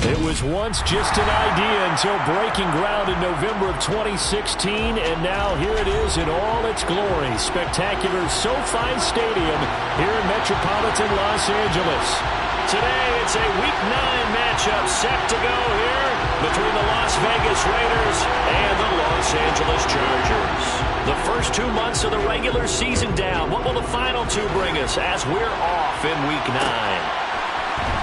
It was once just an idea until breaking ground in November of 2016, and now here it is in all its glory. Spectacular SoFi Stadium here in metropolitan Los Angeles. Today, it's a Week 9 matchup set to go here between the Las Vegas Raiders and the Los Angeles Chargers. The first 2 months of the regular season down. What will the final two bring us as we're off in Week 9?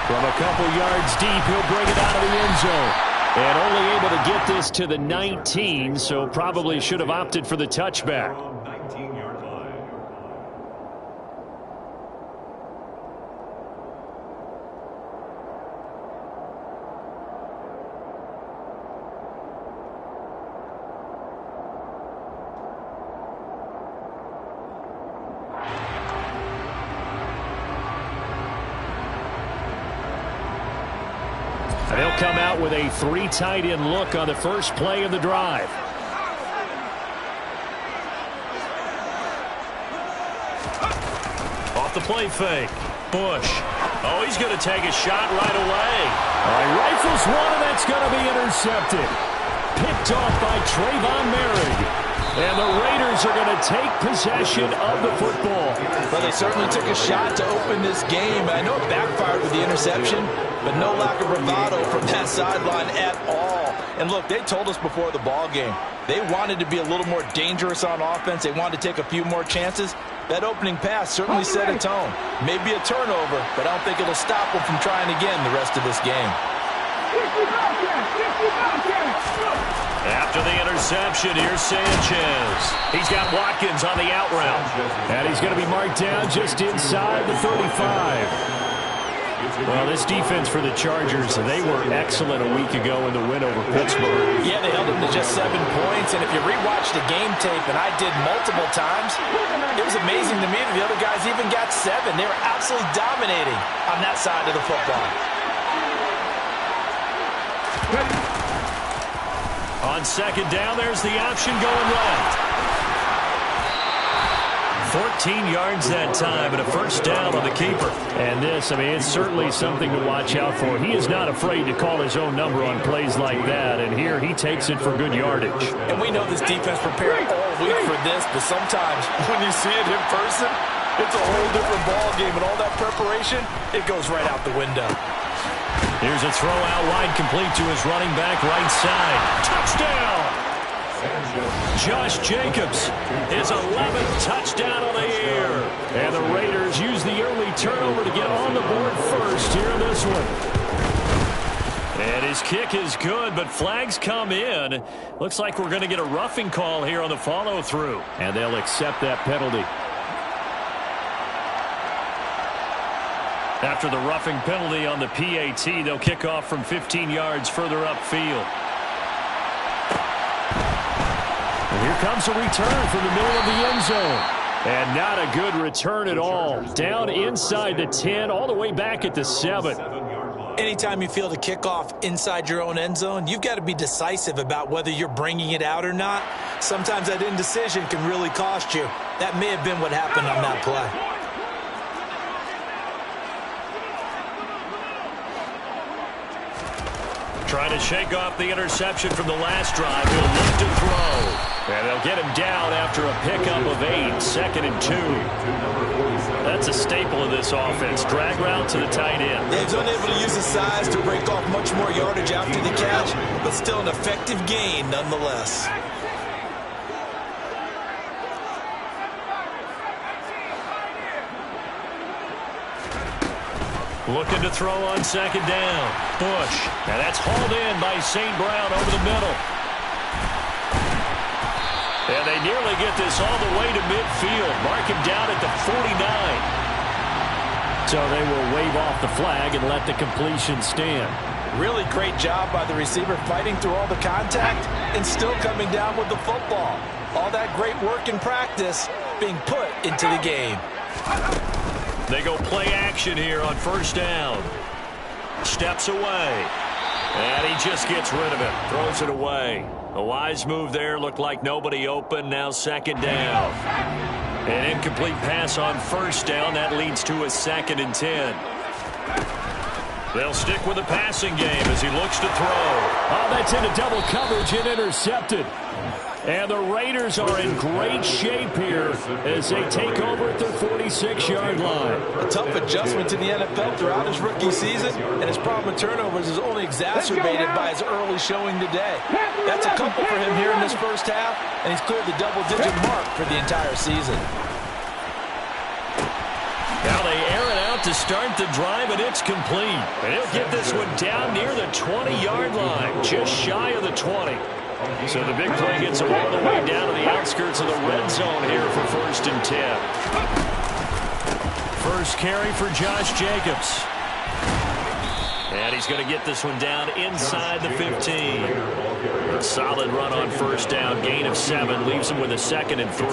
From a couple yards deep, he'll bring it out of the end zone. And only able to get this to the 19, so probably should have opted for the touchback. They'll come out with a 3 tight end look on the first play of the drive. Off the play fake. Bush. Oh, he's going to take a shot right away. All right, rifles one, and that's going to be intercepted. Picked off by Trayvon Merrick. And the Raiders are going to take possession of the football. Well, they certainly took a shot to open this game. I know it backfired with the interception, but no lack of bravado from that sideline at all. And look, they told us before the ball game, they wanted to be a little more dangerous on offense. They wanted to take a few more chances. That opening pass certainly set a tone. Maybe a turnover, but I don't think it'll stop them from trying again the rest of this game. After the interception, here's Sanchez. He's got Watkins on the out route. And he's going to be marked down just inside the 35. Well, this defense for the Chargers, they were excellent a week ago in the win over Pittsburgh. Yeah, they held them to just 7 points. And if you rewatch the game tape, and I did multiple times, it was amazing to me that the other guys even got 7. They were absolutely dominating on that side of the football. On second down, there's the option going left. 14 yards that time and a first down on the keeper. And this, I mean, it's certainly something to watch out for. He is not afraid to call his own number on plays like that. And here he takes it for good yardage. And we know this defense prepared all week for this, but sometimes when you see it in person, it's a whole different ball game. And all that preparation, it goes right out the window. Here's a throw out wide, complete to his running back right side. Touchdown! Josh Jacobs, his 11th touchdown of the year. And the Raiders use the early turnover to get on the board first here in this one. And his kick is good, but flags come in. Looks like we're going to get a roughing call here on the follow-through. And they'll accept that penalty. After the roughing penalty on the PAT, they'll kick off from 15 yards further upfield. And here comes a return from the middle of the end zone. And not a good return at all. Down inside the 10, all the way back at the 7. Anytime you field a kickoff inside your own end zone, you've got to be decisive about whether you're bringing it out or not. Sometimes that indecision can really cost you. That may have been what happened on that play. Trying to shake off the interception from the last drive. He'll look to throw. And they'll get him down after a pickup of 8, 2nd and 2. That's a staple of this offense. Drag route to the tight end. He's unable to use his size to break off much more yardage after the catch, but still an effective gain nonetheless. Looking to throw on 2nd down. Bush. And that's hauled in by St. Brown over the middle. And they nearly get this all the way to midfield. Mark him down at the 49. So they will wave off the flag and let the completion stand. Really great job by the receiver fighting through all the contact and still coming down with the football. All that great work in practice being put into the game. They go play action here on 1st down. Steps away. And he just gets rid of it. Throws it away. A wise move there. Looked like nobody open. Now 2nd down. An incomplete pass on 1st down. That leads to a 2nd and 10. They'll stick with the passing game as he looks to throw. Oh, that's into double coverage and intercepted. And the Raiders are in great shape here as they take over at their 46-yard line. A tough adjustment to the NFL throughout his rookie season, and his problem with turnovers is only exacerbated by his early showing today. That's a couple for him here in this first half, and he's cleared the double-digit mark for the entire season. Now they air it out to start the drive, and it's complete. And he'll get this one down near the 20-yard line, just shy of the 20. So the big play gets him all the way down to the outskirts of the red zone here for 1st and 10. First carry for Josh Jacobs. And he's going to get this one down inside the 15. A solid run on 1st down. Gain of 7 leaves him with a 2nd and 3.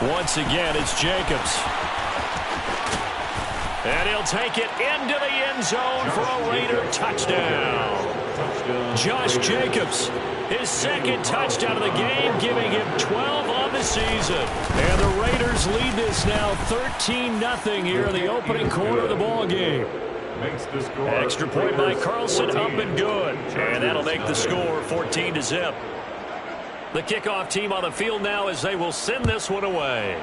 Once again, it's Jacobs. And he'll take it into the end zone for a Raider touchdown. Josh Jacobs, his 2nd touchdown of the game, giving him 12 on the season. And the Raiders lead this now 13-0 here in the opening quarter of the ball game. Extra point by Carlson, up and good. And that'll make the score 14-0. The kickoff team on the field now as they will send this one away.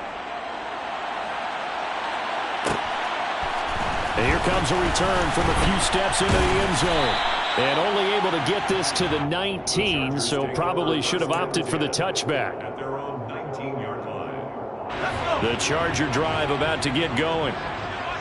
And here comes a return from a few steps into the end zone. And only able to get this to the 19, so probably should have opted for the touchback. At their own 19-yard line. The Charger drive about to get going.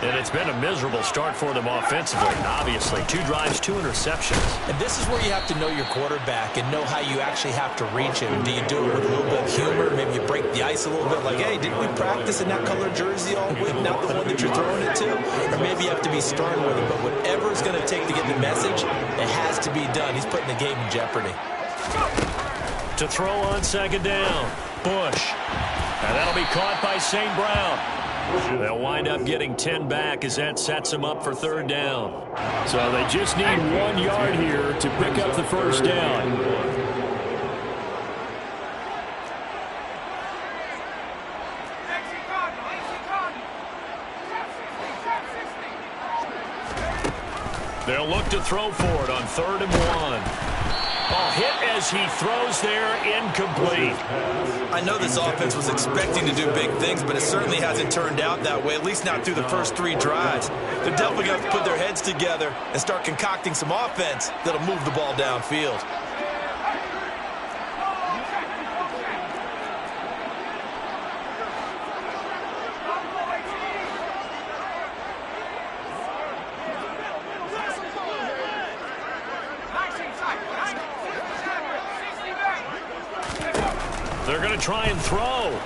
And it's been a miserable start for them offensively, obviously. 2 drives, 2 interceptions. And this is where you have to know your quarterback and know how you actually have to reach him. Do you do it with a little bit of humor? Maybe you break the ice a little bit, like, hey, didn't we practice in that color jersey all week, not the one that you're throwing it to? Or maybe you have to be stern with him. But whatever it's going to take to get the message, it has to be done. He's putting the game in jeopardy. To throw on 2nd down, Bush. And that'll be caught by St. Brown. They'll wind up getting 10 back as that sets them up for 3rd down. So they just need 1 yard here to pick up the 1st down. They'll look to throw for it on 3rd and 1. Oh, hit as he throws there, incomplete. I know this offense was expecting to do big things, but it certainly hasn't turned out that way, at least not through the first 3 drives. They're definitely going to have to put their heads together and start concocting some offense that'll move the ball downfield. They're going to try and throw.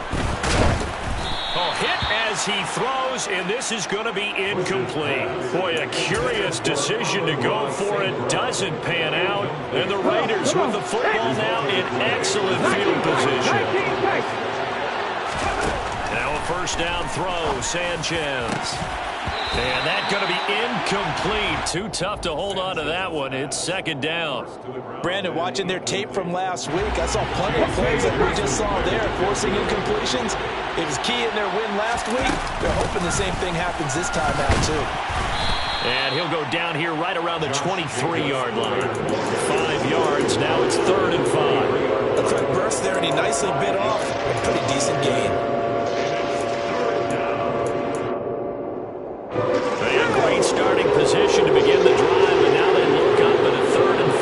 Oh, hit as he throws, and this is going to be incomplete. Boy, a curious decision to go for it. Doesn't pan out. And the Raiders with the football now in excellent field position. Now a 1st down throw, Sanchez. And that's going to be incomplete. Too tough to hold on to that one. It's 2nd down. Brandon, watching their tape from last week, I saw plenty of plays that we just saw there, forcing incompletions. It was key in their win last week. They're hoping the same thing happens this time out, too. And he'll go down here right around the 23-yard line. 5 yards. Now it's 3rd and 5. A quick burst there, and he nicely bit off a pretty decent gain. Starting position to begin the drive, and now they look up at a 3rd and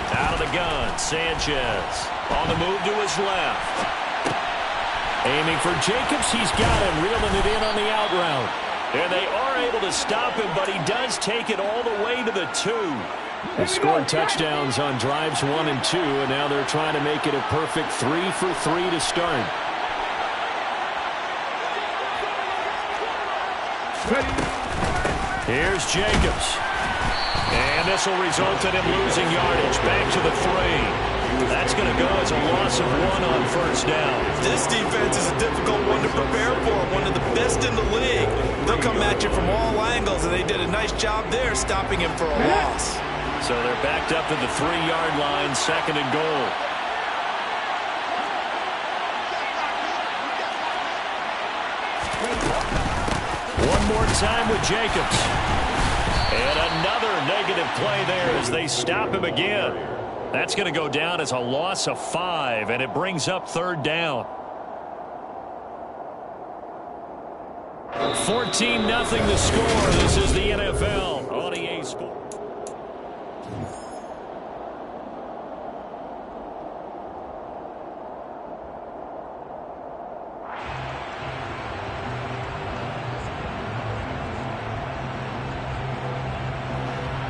5. Out of the gun, Sanchez on the move to his left. Aiming for Jacobs, he's got him, reeling it in on the out route. And they are able to stop him, but he does take it all the way to the 2. They scored touchdowns on drives 1 and 2, and now they're trying to make it a perfect 3 for 3 to start. Here's Jacobs. And this will result in him losing yardage. Back to the 3. That's going to go as a loss of 1 on 1st down. This defense is a difficult one to prepare for. One of the best in the league. They'll come at you from all angles, and they did a nice job there stopping him for a loss. So they're backed up to the 3-yard line, 2nd and goal. time with Jacobs. And another negative play there as they stop him again. That's going to go down as a loss of 5, and it brings up 3rd down. 14-0 the score. This is the NFL on EA Sports.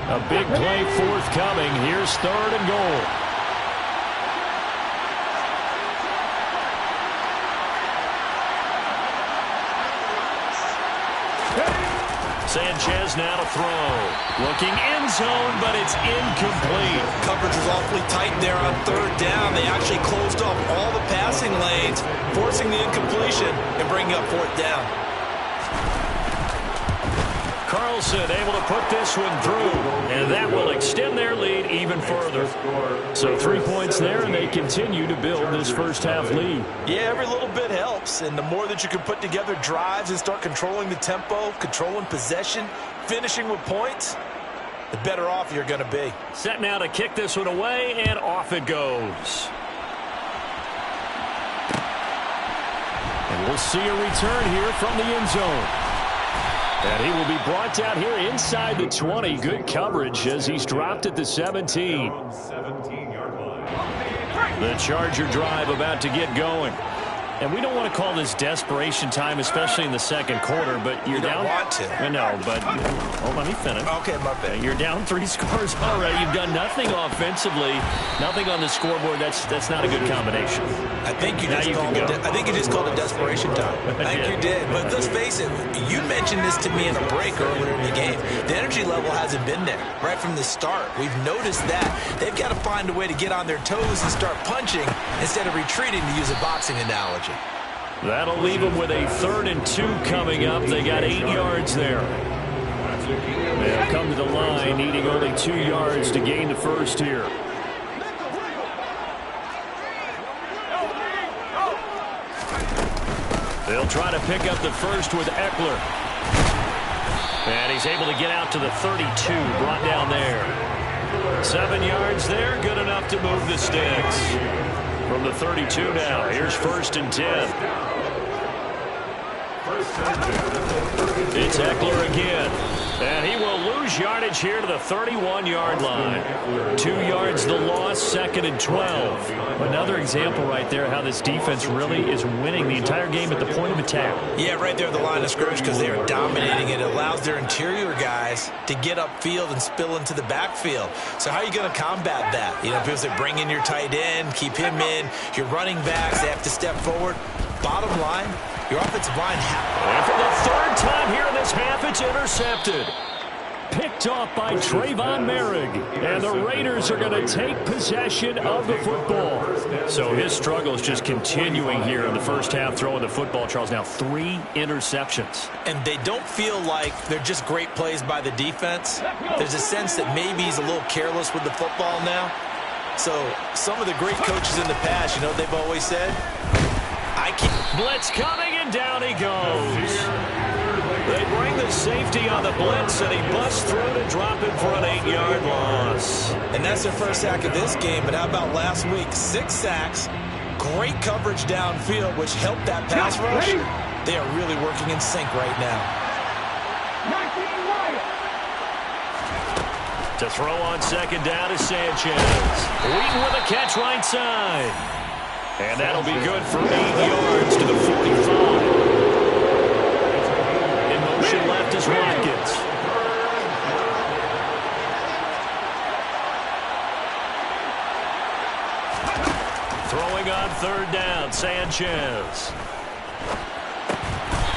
A big play forthcoming. Here's 3rd and goal. Sanchez now to throw. Looking end zone, but it's incomplete. Coverage was awfully tight there on 3rd down. They actually closed off all the passing lanes, forcing the incompletion and bringing up 4th down. Carlson able to put this one through, and that will extend their lead even further. So 3 points there, and they continue to build this first half lead. Yeah, every little bit helps, and the more that you can put together drives and start controlling the tempo, controlling possession, finishing with points, the better off you're going to be. Set now to kick this one away, and off it goes. And we'll see a return here from the end zone. And he will be brought down here inside the 20. Good coverage as he's dropped at the 17. The Charger drive about to get going. And we don't want to call this desperation time, especially in the second quarter, but you're down. You don't want to. No, but let me finish. Okay, my bad. You're down 3 scores already. You've done nothing offensively, nothing on the scoreboard. That's not a good combination. I think you just called it desperation time. I think you did. But let's face it, you mentioned this to me in a break earlier in the game. The energy level hasn't been there right from the start. We've noticed that. They've got to find a way to get on their toes and start punching instead of retreating, to use a boxing analogy. That'll leave them with a 3rd and 2 coming up. They got 8 yards there. They'll come to the line, needing only 2 yards to gain the first here. They'll try to pick up the first with Eckler. And he's able to get out to the 32, brought down there. 7 yards there, good enough to move the sticks. From the 32 now, here's 1st and 10. It's Eckler again. And he will lose yardage here to the 31-yard line. 2 yards the loss, 2nd and 12. Another example right there how this defense really is winning the entire game at the point of attack. Yeah, right there at the line of scrimmage because they are dominating it. It allows their interior guys to get upfield and spill into the backfield. So how are you going to combat that? You know, people say bring in your tight end, keep him in. Your running backs, they have to step forward. Bottom line, your offensive line. And for the 3rd time here in this half, it's intercepted. Picked off by Trayvon Merrick. And the Raiders are going to take possession of the football. So his struggle is just continuing here in the first half, throwing the football. Charles, now 3 interceptions. And they don't feel like they're just great plays by the defense. There's a sense that maybe he's a little careless with the football now. So some of the great coaches in the past, you know what they've always said? Blitz coming, and down he goes. They bring the safety on the blitz, and he busts through to drop it for an 8-yard loss. And that's their first sack of this game, but how about last week? 6 sacks, great coverage downfield, which helped that pass rush. They are really working in sync right now. To throw on 2nd down is Sanchez. Wheaton with a catch right side. And that'll be good for 8 yards to the 45. In motion left is Watkins. Throwing on 3rd down, Sanchez.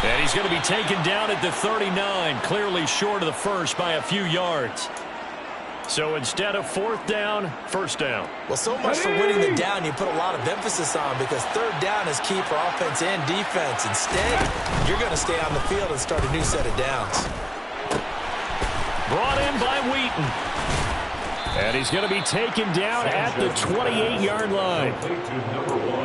And he's going to be taken down at the 39, clearly short of the first by a few yards. So instead of 4th down, 1st down. Well, so much for winning the down you put a lot of emphasis on because 3rd down is key for offense and defense. Instead, you're going to stay on the field and start a new set of downs. Brought in by Wheaton. And he's going to be taken down at the 28-yard line.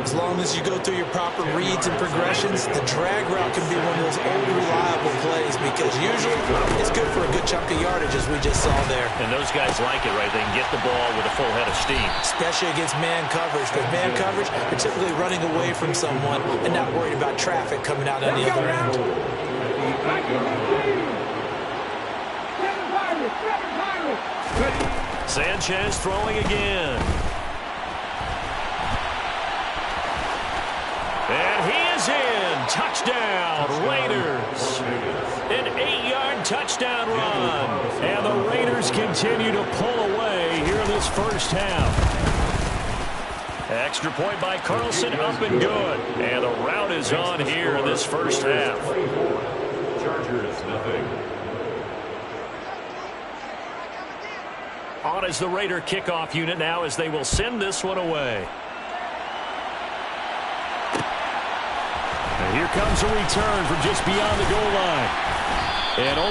As long as you go through your proper reads and progressions, the drag route can be one of those old reliable plays because usually it's good for a good chunk of yardage, as we just saw there. And those guys like it, right? They can get the ball with a full head of steam. Especially against man coverage. With man coverage, you're typically running away from someone and not worried about traffic coming out on the other end. Sanchez throwing again. And he is in. Touchdown, Raiders. An 8-yard touchdown run. And the Raiders continue to pull away here in this first half. Extra point by Carlson, up and good. And the route is on here in this first half. Chargers, nothing. On is the Raider kickoff unit now as they will send this one away. And here comes a return from just beyond the goal line. And only